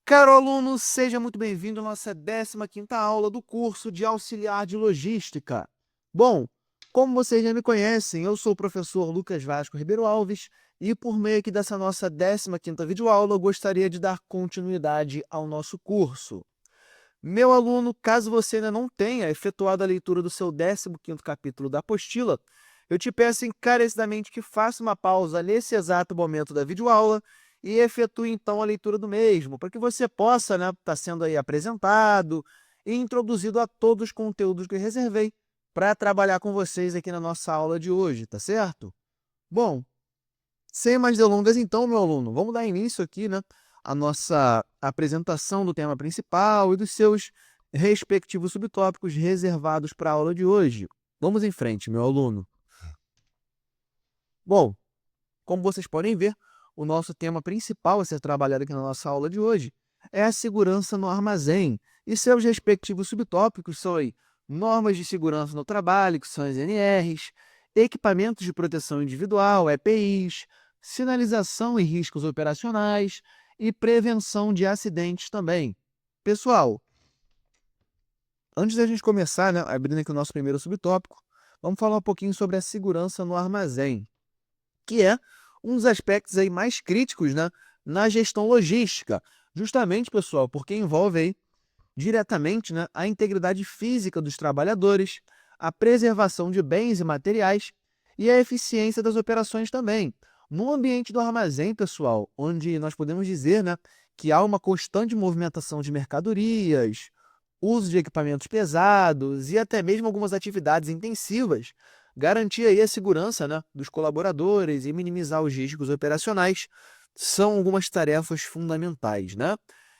Caro aluno, seja muito bem-vindo à nossa 15ª aula do curso de Auxiliar de Logística. Bom, como vocês já me conhecem, eu sou o professor Lucas Vasco Ribeiro Alves e por meio aqui dessa nossa 15ª videoaula, eu gostaria de dar continuidade ao nosso curso. Meu aluno, caso você ainda não tenha efetuado a leitura do seu 15º capítulo da apostila, eu te peço encarecidamente que faça uma pausa nesse exato momento da videoaula e efetue então a leitura do mesmo, para que você possa, estar sendo aí apresentado e introduzido a todos os conteúdos que eu reservei para trabalhar com vocês aqui na nossa aula de hoje, tá certo? Bom, sem mais delongas então, meu aluno, vamos dar início aqui, à nossa apresentação do tema principal e dos seus respectivos subtópicos reservados para a aula de hoje. Vamos em frente, meu aluno. Bom, como vocês podem ver, o nosso tema principal a ser trabalhado aqui na nossa aula de hoje é a segurança no armazém, e seus respectivos subtópicos são aí normas de segurança no trabalho, que são as NRs, equipamentos de proteção individual, EPIs, sinalização e riscos operacionais e prevenção de acidentes também. Pessoal, antes da gente começar, abrindo aqui o nosso primeiro subtópico, vamos falar um pouquinho sobre a segurança no armazém, que é um dos aspectos aí mais críticos, na gestão logística. Justamente, pessoal, porque envolve aí diretamente, a integridade física dos trabalhadores, a preservação de bens e materiais e a eficiência das operações também. No ambiente do armazém, pessoal, onde nós podemos dizer, que há uma constante movimentação de mercadorias, uso de equipamentos pesados e até mesmo algumas atividades intensivas, garantir aí a segurança, dos colaboradores e minimizar os riscos operacionais são algumas tarefas fundamentais,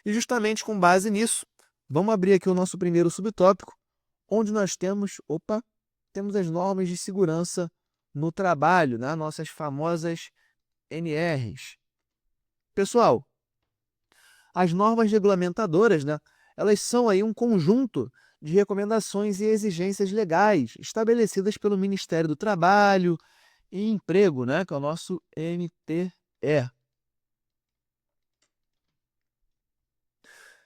E justamente com base nisso, vamos abrir aqui o nosso primeiro subtópico, onde nós temos as normas de segurança no trabalho, nossas famosas NRs. Pessoal, as normas regulamentadoras, elas são aí um conjunto de recomendações e exigências legais estabelecidas pelo Ministério do Trabalho e Emprego, que é o nosso MTE.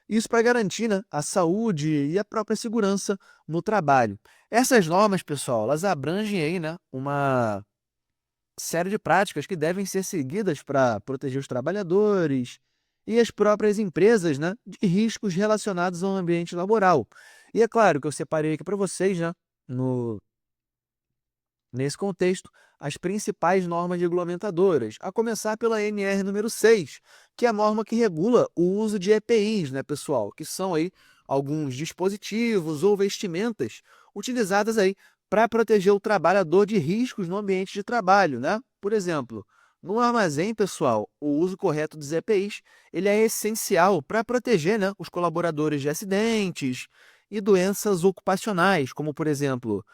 Isso para garantir, a saúde e a própria segurança no trabalho. Essas normas, pessoal, elas abrangem aí, uma série de práticas que devem ser seguidas para proteger os trabalhadores e as próprias empresas, de riscos relacionados ao ambiente laboral. E é claro que eu separei aqui para vocês, no, nesse contexto, as principais normas regulamentadoras, a começar pela NR número 6, que é a norma que regula o uso de EPIs, pessoal, que são aí alguns dispositivos ou vestimentas utilizadas aí para proteger o trabalhador de riscos no ambiente de trabalho, Por exemplo, no armazém, pessoal, o uso correto dos EPIs, ele é essencial para proteger, os colaboradores de acidentes e doenças ocupacionais, como, por exemplo,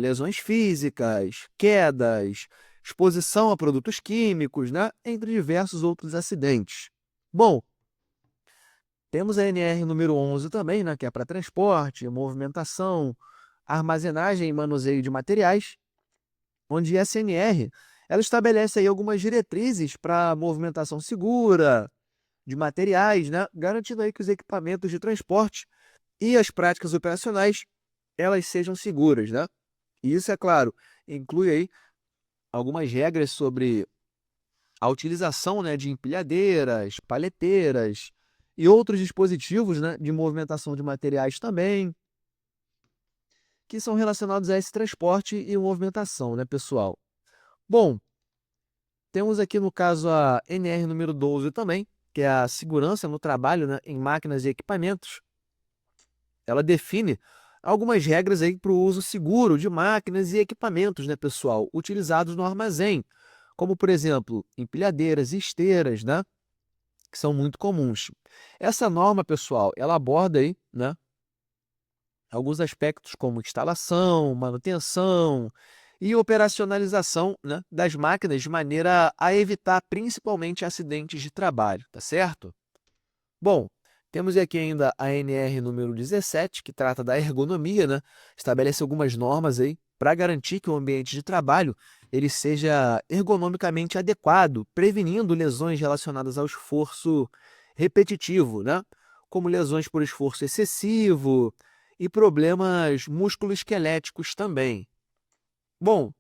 lesões físicas, quedas, exposição a produtos químicos, entre diversos outros acidentes. Bom, temos a NR número 11 também, que é para transporte, movimentação, armazenagem e manuseio de materiais, onde essa NR ela estabelece aí algumas diretrizes para movimentação segura de materiais, garantindo aí que os equipamentos de transporte e as práticas operacionais elas sejam seguras, E isso, é claro, inclui aí algumas regras sobre a utilização, de empilhadeiras, paleteiras e outros dispositivos, de movimentação de materiais também, que são relacionados a esse transporte e movimentação, pessoal? Bom, temos aqui no caso a NR número 12 também, que é a segurança no trabalho, em máquinas e equipamentos. Ela define algumas regras aí para o uso seguro de máquinas e equipamentos, pessoal, utilizados no armazém, como, por exemplo, empilhadeiras e esteiras, que são muito comuns. Essa norma, pessoal, ela aborda aí, alguns aspectos como instalação, manutenção e operacionalização, das máquinas de maneira a evitar principalmente acidentes de trabalho, tá certo? Bom, temos aqui ainda a NR número 17, que trata da ergonomia, Estabelece algumas normas aí para garantir que o ambiente de trabalho ele seja ergonomicamente adequado, prevenindo lesões relacionadas ao esforço repetitivo, né? Como lesões por esforço excessivo e problemas musculoesqueléticos também. Bom,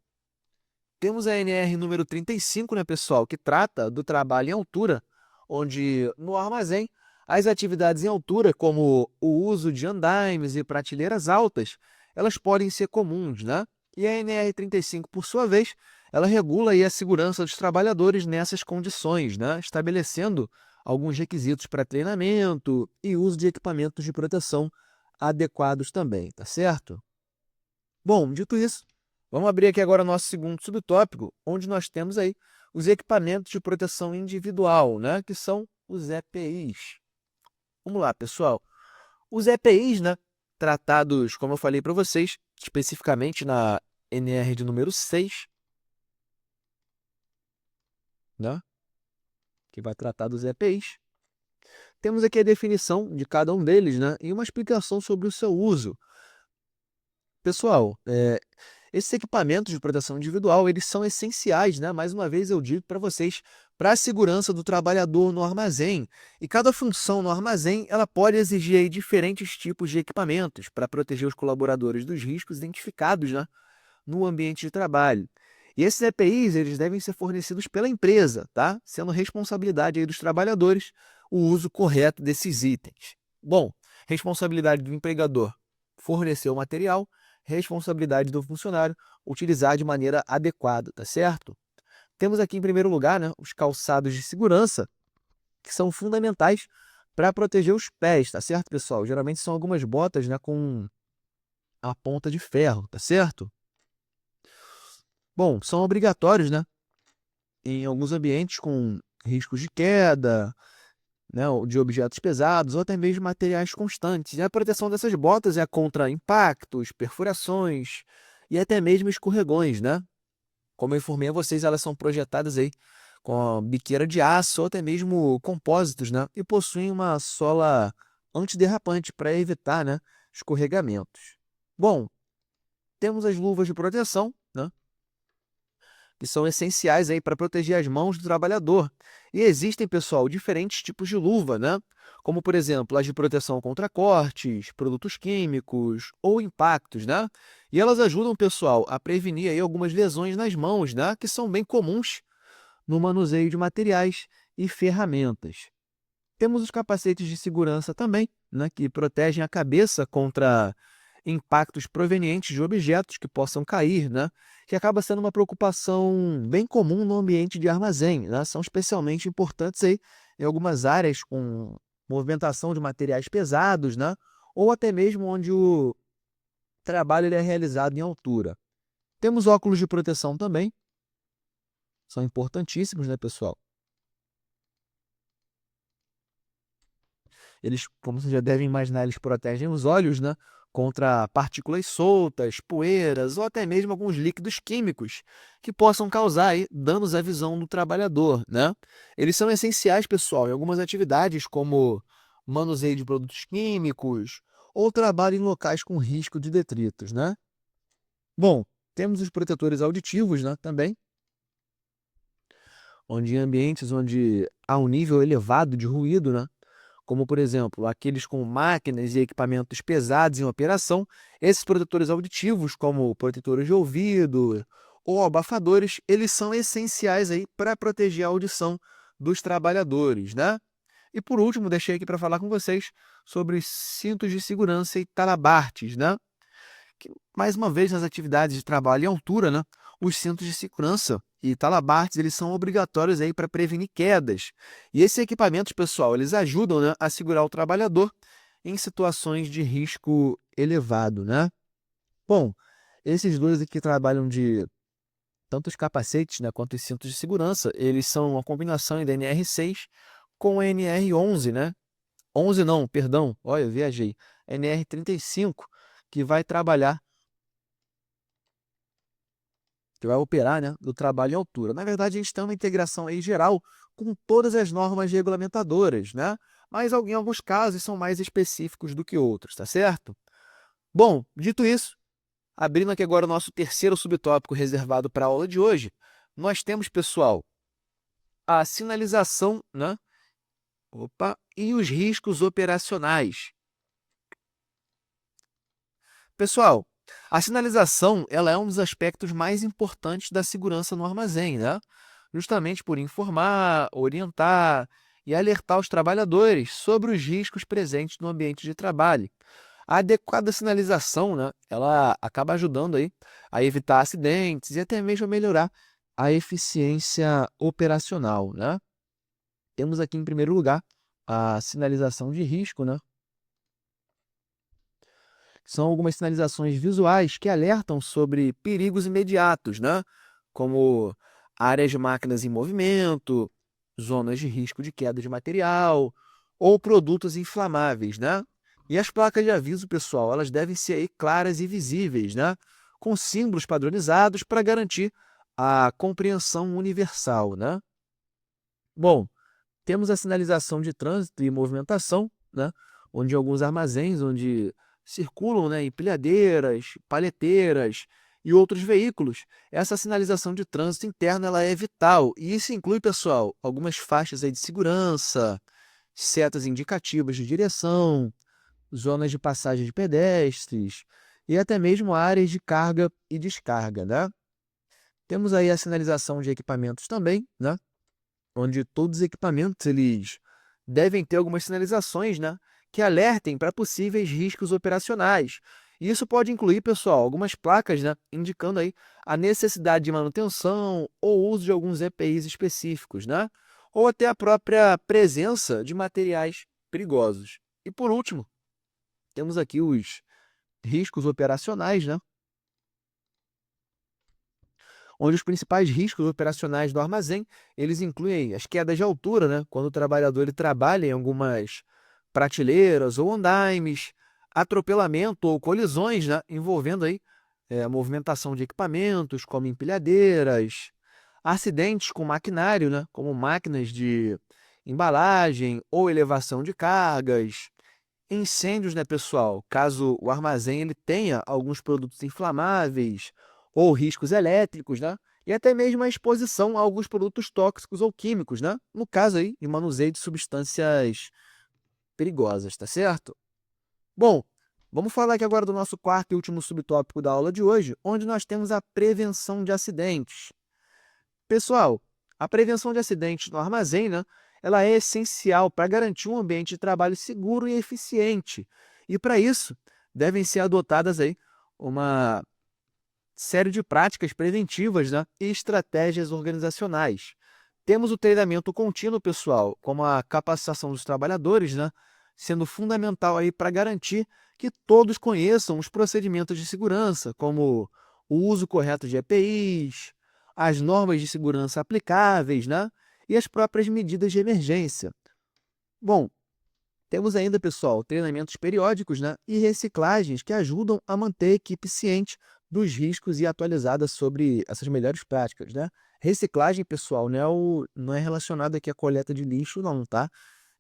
temos a NR número 35, né, pessoal, que trata do trabalho em altura, onde no armazém as atividades em altura, como o uso de andaimes e prateleiras altas, elas podem ser comuns, né? E a NR 35, por sua vez, ela regula aí a segurança dos trabalhadores nessas condições, né? Estabelecendo alguns requisitos para treinamento e uso de equipamentos de proteção adequados também, tá certo? Bom, dito isso, vamos abrir aqui agora o nosso segundo subtópico, onde nós temos aí os equipamentos de proteção individual, né, que são os EPIs. Vamos lá, pessoal. Os EPIs, né, tratados, como eu falei para vocês, especificamente na NR de número 6, né, que vai tratar dos EPIs. Temos aqui a definição de cada um deles, né, e uma explicação sobre o seu uso. Pessoal, esses equipamentos de proteção individual, eles são essenciais, né? Mais uma vez eu digo para vocês, para a segurança do trabalhador no armazém. E cada função no armazém, ela pode exigir aí diferentes tipos de equipamentos para proteger os colaboradores dos riscos identificados, né, no ambiente de trabalho. E esses EPIs, eles devem ser fornecidos pela empresa, tá? Sendo responsabilidade aí dos trabalhadores o uso correto desses itens. Bom, responsabilidade do empregador fornecer o material, responsabilidade do funcionário utilizar de maneira adequada, tá certo? Temos aqui em primeiro lugar, né, os calçados de segurança, que são fundamentais para proteger os pés, tá certo, pessoal? Geralmente são algumas botas, né, com a ponta de ferro, tá certo? Bom, são obrigatórios, né, em alguns ambientes com riscos de queda, né, ou de objetos pesados ou até mesmo materiais constantes. E a proteção dessas botas é contra impactos, perfurações e até mesmo escorregões, né? Como eu informei a vocês, elas são projetadas aí com a biqueira de aço ou até mesmo compósitos, né? E possuem uma sola antiderrapante para evitar, né, escorregamentos. Bom, temos as luvas de proteção, né, que são essenciais aí para proteger as mãos do trabalhador. E existem, pessoal, diferentes tipos de luva, né? Como, por exemplo, as de proteção contra cortes, produtos químicos ou impactos, né? E elas ajudam, pessoal, a prevenir aí algumas lesões nas mãos, né? Que são bem comuns no manuseio de materiais e ferramentas. Temos os capacetes de segurança também, né, que protegem a cabeça contra impactos provenientes de objetos que possam cair, né, que acaba sendo uma preocupação bem comum no ambiente de armazém, né, são especialmente importantes aí em algumas áreas com movimentação de materiais pesados, né, ou até mesmo onde o trabalho ele é realizado em altura. Temos óculos de proteção também, são importantíssimos, né, pessoal? Eles, como vocês já devem imaginar, eles protegem os olhos, né, contra partículas soltas, poeiras ou até mesmo alguns líquidos químicos que possam causar aí danos à visão do trabalhador, né? Eles são essenciais, pessoal, em algumas atividades como manuseio de produtos químicos ou trabalho em locais com risco de detritos, né? Bom, temos os protetores auditivos, né, também, onde em ambientes onde há um nível elevado de ruído, né, como por exemplo, aqueles com máquinas e equipamentos pesados em operação, esses protetores auditivos, como protetores de ouvido ou abafadores, eles são essenciais aí para proteger a audição dos trabalhadores, né? E por último, deixei aqui para falar com vocês sobre os cintos de segurança e talabartes, né? Que, mais uma vez, nas atividades de trabalho em altura, né, os cintos de segurança e talabartes, eles são obrigatórios aí para prevenir quedas. E esses equipamentos, pessoal, eles ajudam, né, a segurar o trabalhador em situações de risco elevado, né? Bom, esses dois aqui trabalham de tanto os capacetes, né, quanto os cintos de segurança, eles são uma combinação da NR6 com a NR11, né? 11 não, perdão, olha, eu viajei. NR35, que vai trabalhar que vai operar, né, do trabalho em altura. Na verdade, a gente tem uma integração aí geral com todas as normas regulamentadoras, né? Mas em alguns casos são mais específicos do que outros, tá certo? Bom, dito isso, abrindo aqui agora o nosso terceiro subtópico reservado para a aula de hoje, nós temos, pessoal, a sinalização, né? Opa, e os riscos operacionais. Pessoal, a sinalização ela é um dos aspectos mais importantes da segurança no armazém, né? Justamente por informar, orientar e alertar os trabalhadores sobre os riscos presentes no ambiente de trabalho. A adequada sinalização, né, ela acaba ajudando aí a evitar acidentes e até mesmo a melhorar a eficiência operacional, né? Temos aqui em primeiro lugar a sinalização de risco, né? São algumas sinalizações visuais que alertam sobre perigos imediatos, né? Como áreas de máquinas em movimento, zonas de risco de queda de material ou produtos inflamáveis, né? E as placas de aviso, pessoal, elas devem ser aí claras e visíveis, né? Com símbolos padronizados para garantir a compreensão universal, né? Bom, temos a sinalização de trânsito e movimentação, né? Onde alguns armazéns onde circulam, né, empilhadeiras, paleteiras e outros veículos, essa sinalização de trânsito interna ela é vital. E isso inclui, pessoal, algumas faixas aí de segurança, setas indicativas de direção, zonas de passagem de pedestres e até mesmo áreas de carga e descarga, né? Temos aí a sinalização de equipamentos também, né? Onde todos os equipamentos eles devem ter algumas sinalizações, né, que alertem para possíveis riscos operacionais. E isso pode incluir, pessoal, algumas placas, né, indicando aí a necessidade de manutenção ou uso de alguns EPIs específicos, né, ou até a própria presença de materiais perigosos. E por último, temos aqui os riscos operacionais, né, onde os principais riscos operacionais do armazém, eles incluem as quedas de altura, né? Quando o trabalhador ele trabalha em algumas prateleiras ou andaimes, atropelamento ou colisões, né? Envolvendo aí a movimentação de equipamentos, como empilhadeiras, acidentes com maquinário, né? Como máquinas de embalagem ou elevação de cargas, incêndios, né, pessoal? Caso o armazém ele tenha alguns produtos inflamáveis ou riscos elétricos, né? E até mesmo a exposição a alguns produtos tóxicos ou químicos, né? No caso aí, de manuseio de substâncias perigosas, tá certo? Bom, vamos falar aqui agora do nosso quarto e último subtópico da aula de hoje, onde nós temos a prevenção de acidentes. Pessoal, a prevenção de acidentes no armazém, né, ela é essencial para garantir um ambiente de trabalho seguro e eficiente. E para isso, devem ser adotadas aí uma série de práticas preventivas, né, e estratégias organizacionais. Temos o treinamento contínuo, pessoal, como a capacitação dos trabalhadores, né, sendo fundamental aí para garantir que todos conheçam os procedimentos de segurança, como o uso correto de EPIs, as normas de segurança aplicáveis, né, e as próprias medidas de emergência. Bom, temos ainda, pessoal, treinamentos periódicos, né, e reciclagens que ajudam a manter a equipe ciente dos riscos e atualizada sobre essas melhores práticas, né? Reciclagem, pessoal, não é relacionado aqui à coleta de lixo, não, tá?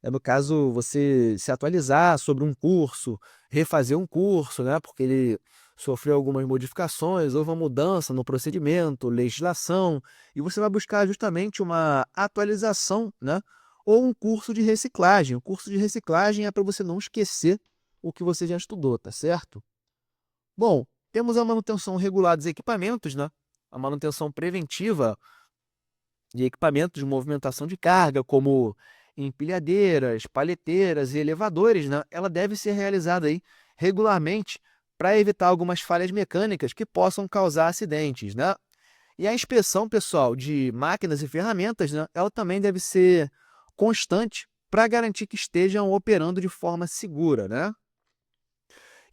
É no caso você se atualizar sobre um curso, refazer um curso, né? Porque ele sofreu algumas modificações, houve uma mudança no procedimento, legislação, e você vai buscar justamente uma atualização, né? Ou um curso de reciclagem. O curso de reciclagem é para você não esquecer o que você já estudou, tá certo? Bom, temos a manutenção regular dos equipamentos, né? A manutenção preventiva de equipamentos de movimentação de carga, como empilhadeiras, paleteiras e elevadores, né? Ela deve ser realizada aí regularmente para evitar algumas falhas mecânicas que possam causar acidentes, né? E a inspeção, pessoal, de máquinas e ferramentas, né? Ela também deve ser constante para garantir que estejam operando de forma segura, né?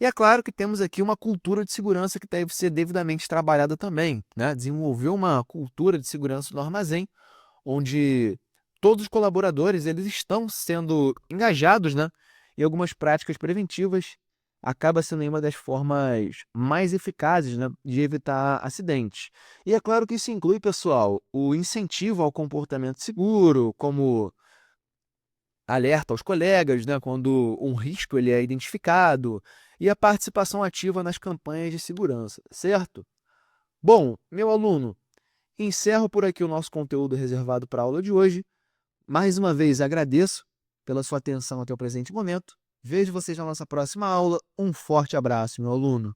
E é claro que temos aqui uma cultura de segurança que deve ser devidamente trabalhada também, né? Desenvolver uma cultura de segurança no armazém, onde todos os colaboradores eles estão sendo engajados, né, em algumas práticas preventivas, acaba sendo uma das formas mais eficazes, né, de evitar acidentes. E é claro que isso inclui, pessoal, o incentivo ao comportamento seguro, como alerta aos colegas, né, quando um risco ele é identificado, e a participação ativa nas campanhas de segurança, certo? Bom, meu aluno, encerro por aqui o nosso conteúdo reservado para a aula de hoje. Mais uma vez agradeço pela sua atenção até o presente momento. Vejo vocês na nossa próxima aula. Um forte abraço, meu aluno.